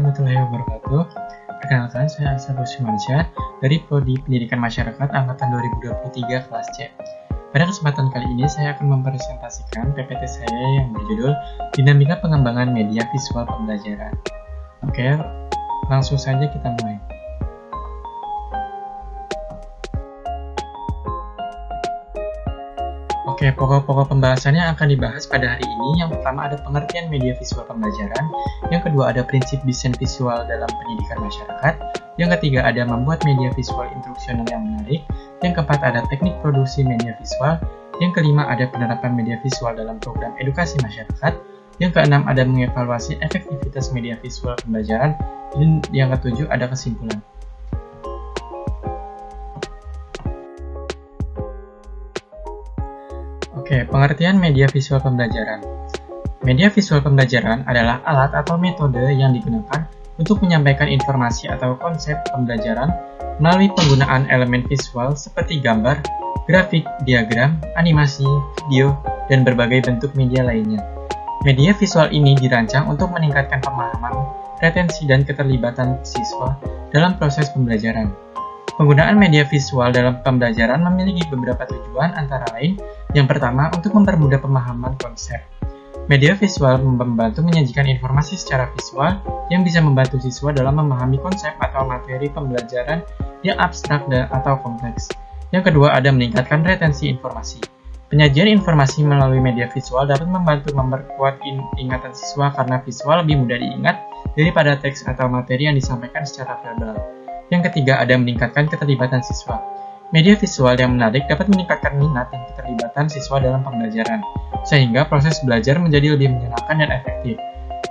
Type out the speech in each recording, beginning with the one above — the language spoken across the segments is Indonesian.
warahmatullahi wabarakatuh. Perkenalkan, saya Asa Busmansyah dari Prodi Pendidikan Masyarakat Angkatan 2023 kelas C. Pada kesempatan kali ini, saya akan mempresentasikan PPT saya yang berjudul Dinamika Pengembangan Media Visual Pembelajaran. Oke, langsung saja kita mulai. Oke, pokok-pokok pembahasannya akan dibahas pada hari ini. Yang pertama ada pengertian media visual pembelajaran, yang kedua ada prinsip desain visual dalam pendidikan masyarakat, yang ketiga ada membuat media visual instruksional yang menarik, yang keempat ada teknik produksi media visual, yang kelima ada penerapan media visual dalam program edukasi masyarakat, yang keenam ada mengevaluasi efektivitas media visual pembelajaran, dan yang ketujuh ada kesimpulan. Oke, pengertian media visual pembelajaran. Media visual pembelajaran adalah alat atau metode yang digunakan untuk menyampaikan informasi atau konsep pembelajaran melalui penggunaan elemen visual seperti gambar, grafik, diagram, animasi, video, dan berbagai bentuk media lainnya. Media visual ini dirancang untuk meningkatkan pemahaman, retensi, dan keterlibatan siswa dalam proses pembelajaran. Penggunaan media visual dalam pembelajaran memiliki beberapa tujuan, antara lain yang pertama, untuk mempermudah pemahaman konsep. Media visual membantu menyajikan informasi secara visual yang bisa membantu siswa dalam memahami konsep atau materi pembelajaran yang abstrak atau kompleks. Yang kedua, ada meningkatkan retensi informasi. Penyajian informasi melalui media visual dapat membantu memperkuat ingatan siswa karena visual lebih mudah diingat daripada teks atau materi yang disampaikan secara verbal. Yang ketiga, ada meningkatkan keterlibatan siswa. Media visual yang menarik dapat meningkatkan minat dan keterlibatan siswa dalam pembelajaran, sehingga proses belajar menjadi lebih menyenangkan dan efektif.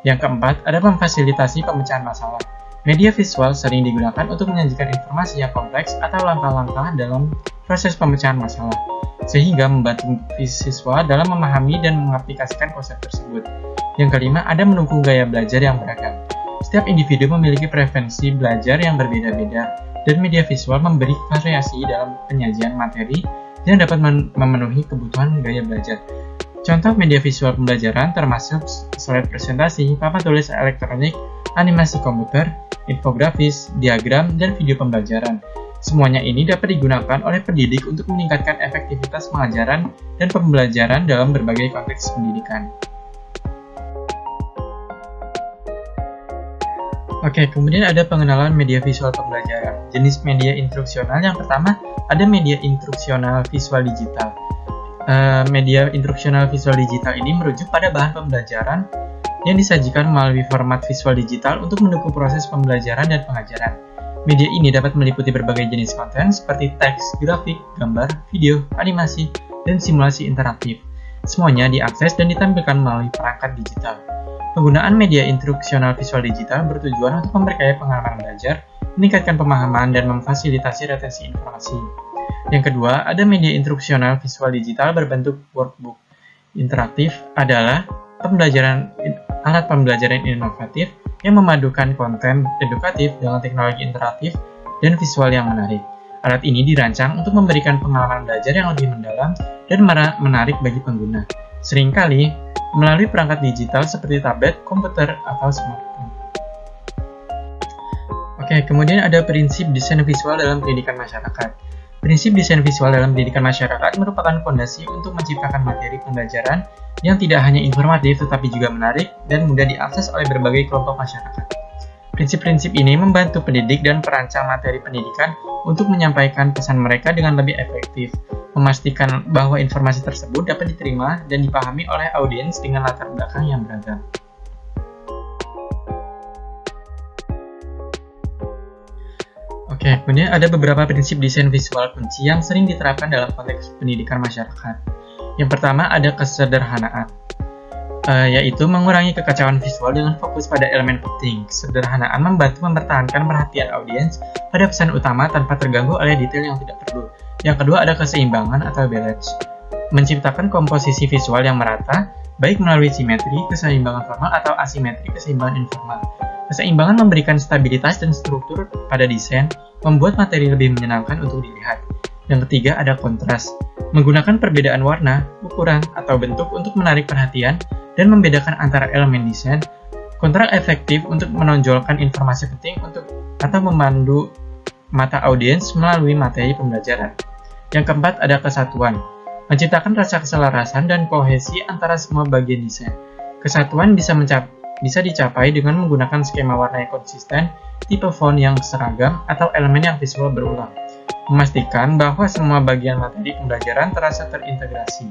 Yang keempat, ada memfasilitasi pemecahan masalah. Media visual sering digunakan untuk menyajikan informasi yang kompleks atau langkah-langkah dalam proses pemecahan masalah, sehingga membantu siswa dalam memahami dan mengaplikasikan konsep tersebut. Yang kelima, ada mendukung gaya belajar yang beragam. Setiap individu memiliki preferensi belajar yang berbeda-beda, dan media visual memberi variasi dalam penyajian materi yang dapat memenuhi kebutuhan gaya belajar. Contoh media visual pembelajaran termasuk slide presentasi, papan tulis elektronik, animasi komputer, infografis, diagram, dan video pembelajaran. Semuanya ini dapat digunakan oleh pendidik untuk meningkatkan efektivitas pengajaran dan pembelajaran dalam berbagai konteks pendidikan. Oke, kemudian ada pengenalan media visual pembelajaran. Jenis media instruksional yang pertama ada media instruksional visual digital. Media instruksional visual digital ini merujuk pada bahan pembelajaran yang disajikan melalui format visual digital untuk mendukung proses pembelajaran dan pengajaran. Media ini dapat meliputi berbagai jenis konten seperti teks, grafik, gambar, video, animasi, dan simulasi interaktif. Semuanya diakses dan ditampilkan melalui perangkat digital. Penggunaan media instruksional visual digital bertujuan untuk memperkaya pengalaman belajar, meningkatkan pemahaman, dan memfasilitasi retensi informasi. Yang kedua, ada media instruksional visual digital berbentuk workbook. Interaktif adalah alat pembelajaran inovatif yang memadukan konten edukatif dengan teknologi interaktif dan visual yang menarik. Alat ini dirancang untuk memberikan pengalaman belajar yang lebih mendalam dan menarik bagi pengguna. Seringkali melalui perangkat digital seperti tablet, komputer, atau smartphone. Oke, kemudian ada prinsip desain visual dalam pendidikan masyarakat. Prinsip desain visual dalam pendidikan masyarakat merupakan fondasi untuk menciptakan materi pembelajaran yang tidak hanya informatif tetapi juga menarik dan mudah diakses oleh berbagai kelompok masyarakat. Prinsip-prinsip ini membantu pendidik dan perancang materi pendidikan untuk menyampaikan pesan mereka dengan lebih efektif, memastikan bahwa informasi tersebut dapat diterima dan dipahami oleh audiens dengan latar belakang yang beragam. Oke, kemudian ada beberapa prinsip desain visual kunci yang sering diterapkan dalam konteks pendidikan masyarakat. Yang pertama ada kesederhanaan, yaitu mengurangi kekacauan visual dengan fokus pada elemen penting. Kesederhanaan membantu mempertahankan perhatian audiens pada pesan utama tanpa terganggu oleh detail yang tidak perlu. Yang kedua ada keseimbangan atau balance, menciptakan komposisi visual yang merata, baik melalui simetri, keseimbangan formal, atau asimetri, keseimbangan informal. Keseimbangan memberikan stabilitas dan struktur pada desain, membuat materi lebih menyenangkan untuk dilihat. Yang ketiga ada kontras, menggunakan perbedaan warna, ukuran, atau bentuk untuk menarik perhatian dan membedakan antara elemen desain. Kontrak efektif untuk menonjolkan informasi penting atau memandu mata audiens melalui materi pembelajaran. Yang keempat ada kesatuan, menciptakan rasa keselarasan dan kohesi antara semua bagian desain. Kesatuan bisa dicapai dengan menggunakan skema warna yang konsisten, tipe font yang seragam, atau elemen yang visual berulang. Memastikan bahwa semua bagian materi pembelajaran terasa terintegrasi.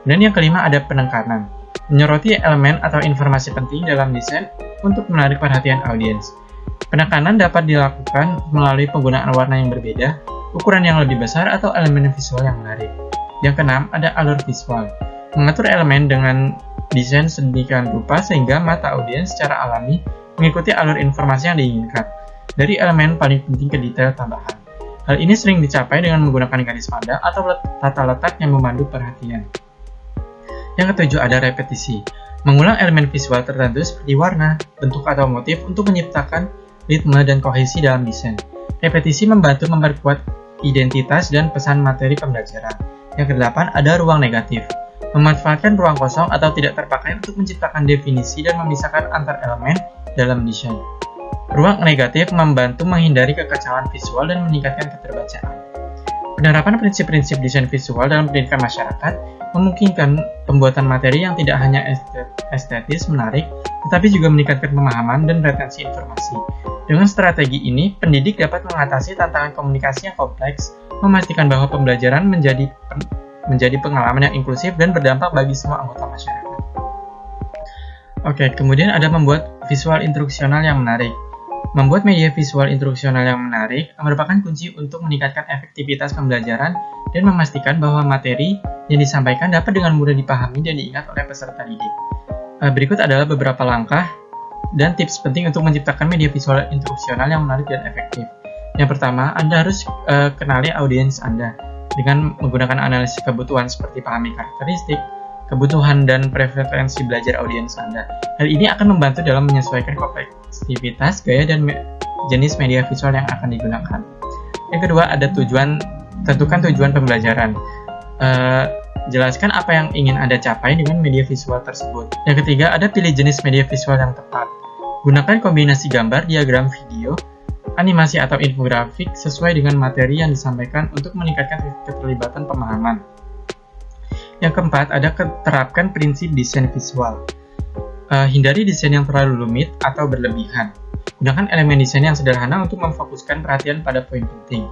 Dan yang kelima ada penekanan, menyoroti elemen atau informasi penting dalam desain untuk menarik perhatian audiens. Penekanan dapat dilakukan melalui penggunaan warna yang berbeda, ukuran yang lebih besar, atau elemen visual yang menarik. Yang keenam ada alur visual, mengatur elemen dengan desain sedemikian rupa sehingga mata audiens secara alami mengikuti alur informasi yang diinginkan, dari elemen paling penting ke detail tambahan. Hal ini sering dicapai dengan menggunakan garis pandang atau tata letak yang memandu perhatian. Yang ketujuh ada repetisi, mengulang elemen visual tertentu seperti warna, bentuk atau motif untuk menciptakan ritme dan kohesi dalam desain. Repetisi membantu memperkuat identitas dan pesan materi pembelajaran. Yang kedelapan ada ruang negatif, memanfaatkan ruang kosong atau tidak terpakai untuk menciptakan definisi dan memisahkan antar elemen dalam desain. Ruang negatif membantu menghindari kekacauan visual dan meningkatkan keterbacaan. Penerapan prinsip-prinsip desain visual dalam pendidikan masyarakat memungkinkan pembuatan materi yang tidak hanya estetis menarik, tetapi juga meningkatkan pemahaman dan retensi informasi. Dengan strategi ini, pendidik dapat mengatasi tantangan komunikasi yang kompleks, memastikan bahwa pembelajaran menjadi pengalaman yang inklusif dan berdampak bagi semua anggota masyarakat. Oke, kemudian ada membuat visual instruksional yang menarik. Membuat media visual instruksional yang menarik merupakan kunci untuk meningkatkan efektivitas pembelajaran dan memastikan bahwa materi yang disampaikan dapat dengan mudah dipahami dan diingat oleh peserta didik. Berikut adalah beberapa langkah dan tips penting untuk menciptakan media visual instruksional yang menarik dan efektif. Yang pertama, Anda harus kenali audiens Anda dengan menggunakan analisis kebutuhan seperti pahami karakteristik, kebutuhan dan preferensi belajar audiens Anda. Hal ini akan membantu dalam menyesuaikan kompleksitas, gaya, dan jenis media visual yang akan digunakan. Yang kedua, ada tentukan tujuan pembelajaran. Jelaskan apa yang ingin Anda capai dengan media visual tersebut. Yang ketiga, ada pilih jenis media visual yang tepat. Gunakan kombinasi gambar, diagram video, animasi atau infografik sesuai dengan materi yang disampaikan untuk meningkatkan keterlibatan pemahaman. Yang keempat, ada terapkan prinsip desain visual. Hindari desain yang terlalu rumit atau berlebihan. Gunakan elemen desain yang sederhana untuk memfokuskan perhatian pada poin penting.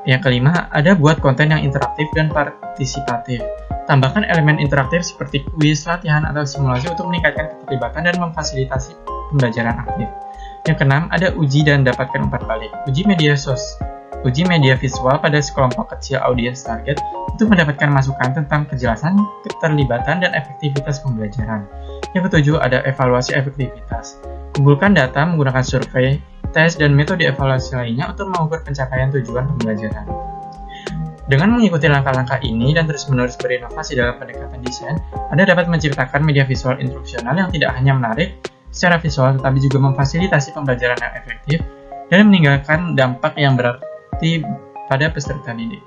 Yang kelima, ada buat konten yang interaktif dan partisipatif. Tambahkan elemen interaktif seperti kuis, latihan, atau simulasi untuk meningkatkan keterlibatan dan memfasilitasi pembelajaran aktif. Yang keenam, ada uji dan dapatkan umpan balik. Uji media visual pada sekelompok kecil audiens target untuk mendapatkan masukan tentang kejelasan, keterlibatan, dan efektivitas pembelajaran. Yang ketujuh, ada evaluasi efektivitas. Kumpulkan data menggunakan survei, tes, dan metode evaluasi lainnya untuk mengukur pencapaian tujuan pembelajaran. Dengan mengikuti langkah-langkah ini dan terus-menerus berinovasi dalam pendekatan desain, Anda dapat menciptakan media visual instruksional yang tidak hanya menarik secara visual, tetapi juga memfasilitasi pembelajaran yang efektif dan meninggalkan dampak yang berarti pada peserta didik.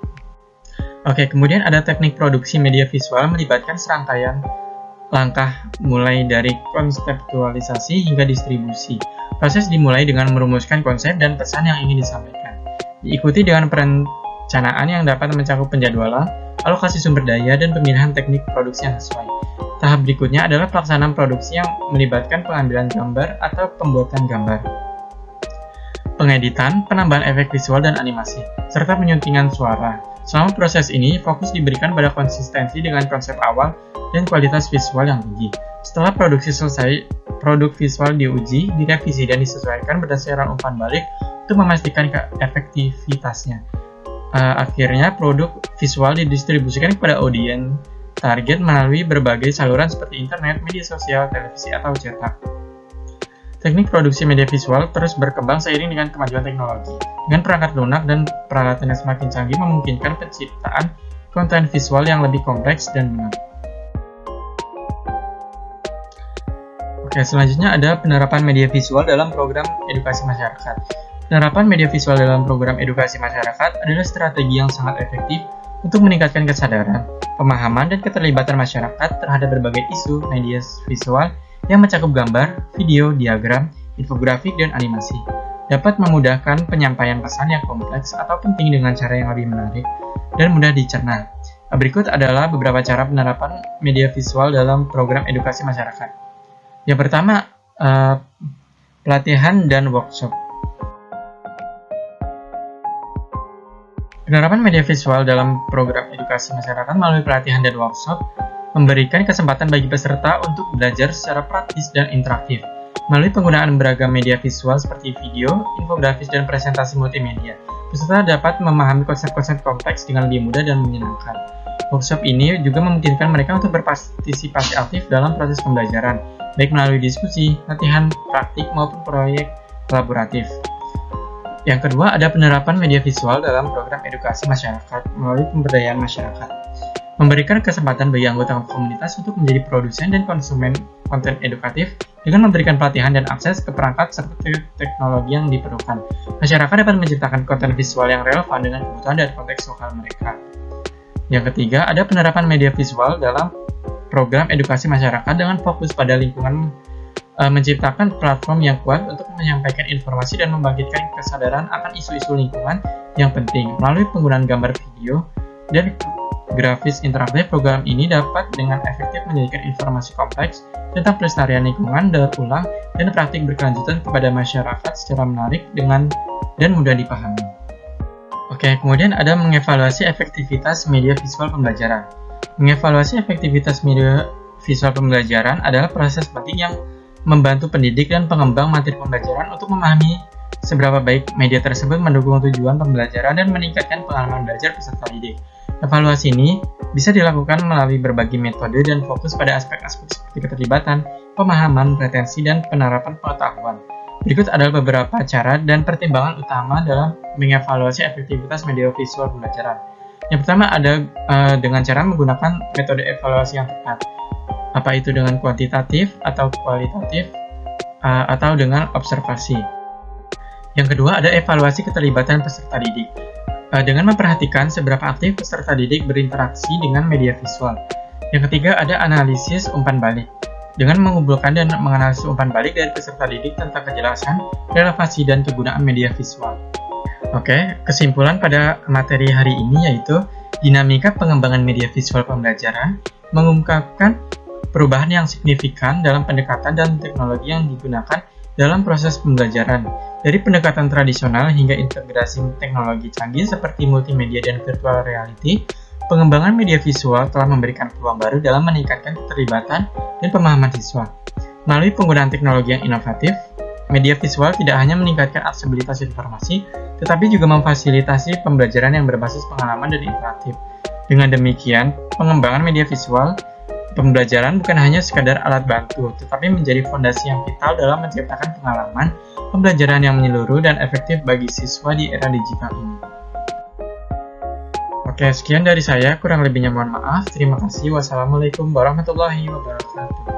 Oke, kemudian ada teknik produksi media visual melibatkan serangkaian langkah mulai dari konseptualisasi hingga distribusi. Proses dimulai dengan merumuskan konsep dan pesan yang ingin disampaikan. Diikuti dengan perencanaan yang dapat mencakup penjadwalan, alokasi sumber daya, dan pemilihan teknik produksi yang sesuai. Tahap berikutnya adalah pelaksanaan produksi yang melibatkan pengambilan gambar atau pembuatan gambar, pengeditan, penambahan efek visual dan animasi, serta penyuntingan suara. Selama proses ini, fokus diberikan pada konsistensi dengan konsep awal dan kualitas visual yang tinggi. Setelah produksi selesai, produk visual diuji, direvisi, dan disesuaikan berdasarkan umpan balik untuk memastikan efektivitasnya. Akhirnya, produk visual didistribusikan kepada audiens target melalui berbagai saluran seperti internet, media sosial, televisi, atau cetak. Teknik produksi media visual terus berkembang seiring dengan kemajuan teknologi. Dengan perangkat lunak dan peralatan yang semakin canggih memungkinkan penciptaan konten visual yang lebih kompleks dan menarik. Oke, selanjutnya ada penerapan media visual dalam program edukasi masyarakat. Penerapan media visual dalam program edukasi masyarakat adalah strategi yang sangat efektif untuk meningkatkan kesadaran, pemahaman, dan keterlibatan masyarakat terhadap berbagai isu media visual yang mencakup gambar, video, diagram, infografik, dan animasi. Dapat memudahkan penyampaian pesan yang kompleks atau penting dengan cara yang lebih menarik dan mudah dicerna. Berikut adalah beberapa cara penerapan media visual dalam program edukasi masyarakat. Yang pertama, pelatihan dan workshop. Penerapan media visual dalam program edukasi masyarakat melalui pelatihan dan workshop memberikan kesempatan bagi peserta untuk belajar secara praktis dan interaktif melalui penggunaan beragam media visual seperti video, infografis, dan presentasi multimedia. Peserta dapat memahami konsep-konsep kompleks dengan lebih mudah dan menyenangkan. Workshop ini juga memungkinkan mereka untuk berpartisipasi aktif dalam proses pembelajaran, baik melalui diskusi, latihan praktik, maupun proyek kolaboratif. Yang kedua, ada penerapan media visual dalam program edukasi masyarakat melalui pemberdayaan masyarakat. Memberikan kesempatan bagi anggota komunitas untuk menjadi produsen dan konsumen konten edukatif dengan memberikan pelatihan dan akses ke perangkat serta teknologi yang diperlukan. Masyarakat dapat menciptakan konten visual yang relevan dengan kebutuhan dan konteks lokal mereka. Yang ketiga, ada penerapan media visual dalam program edukasi masyarakat dengan fokus pada lingkungan, menciptakan platform yang kuat untuk menyampaikan informasi dan membangkitkan kesadaran akan isu-isu lingkungan yang penting. Melalui penggunaan gambar, video, dan grafis interaktif, program ini dapat dengan efektif menjadikan informasi kompleks tentang pelestarian lingkungan daur ulang dan praktik berkelanjutan kepada masyarakat secara menarik dan mudah dipahami. Oke, kemudian ada mengevaluasi efektivitas media visual pembelajaran. Mengevaluasi efektivitas media visual pembelajaran adalah proses penting yang membantu pendidik dan pengembang materi pembelajaran untuk memahami seberapa baik media tersebut mendukung tujuan pembelajaran dan meningkatkan pengalaman belajar peserta didik. Evaluasi ini bisa dilakukan melalui berbagai metode dan fokus pada aspek-aspek seperti keterlibatan, pemahaman, retensi, dan penerapan pengetahuan. Berikut adalah beberapa cara dan pertimbangan utama dalam mengevaluasi efektivitas media visual pembelajaran. Yang pertama ada dengan cara menggunakan metode evaluasi yang tepat. Apa itu dengan kuantitatif atau kualitatif atau dengan observasi. Yang kedua ada evaluasi keterlibatan peserta didik. Dengan memperhatikan seberapa aktif peserta didik berinteraksi dengan media visual. Yang ketiga ada analisis umpan balik. Dengan mengumpulkan dan menganalisis umpan balik dari peserta didik tentang kejelasan, relevansi, dan kegunaan media visual. Oke, kesimpulan pada materi hari ini yaitu dinamika pengembangan media visual pembelajaran mengungkapkan perubahan yang signifikan dalam pendekatan dan teknologi yang digunakan dalam proses pembelajaran. Dari pendekatan tradisional hingga integrasi teknologi canggih seperti multimedia dan virtual reality, pengembangan media visual telah memberikan peluang baru dalam meningkatkan keterlibatan dan pemahaman siswa. Melalui penggunaan teknologi yang inovatif, media visual tidak hanya meningkatkan aksesibilitas informasi, tetapi juga memfasilitasi pembelajaran yang berbasis pengalaman dan interaktif. Dengan demikian, pengembangan media visual pembelajaran bukan hanya sekadar alat bantu, tetapi menjadi fondasi yang vital dalam menciptakan pengalaman pembelajaran yang menyeluruh dan efektif bagi siswa di era digital ini. Oke, sekian dari saya. Kurang lebihnya mohon maaf. Terima kasih. Wassalamualaikum warahmatullahi wabarakatuh.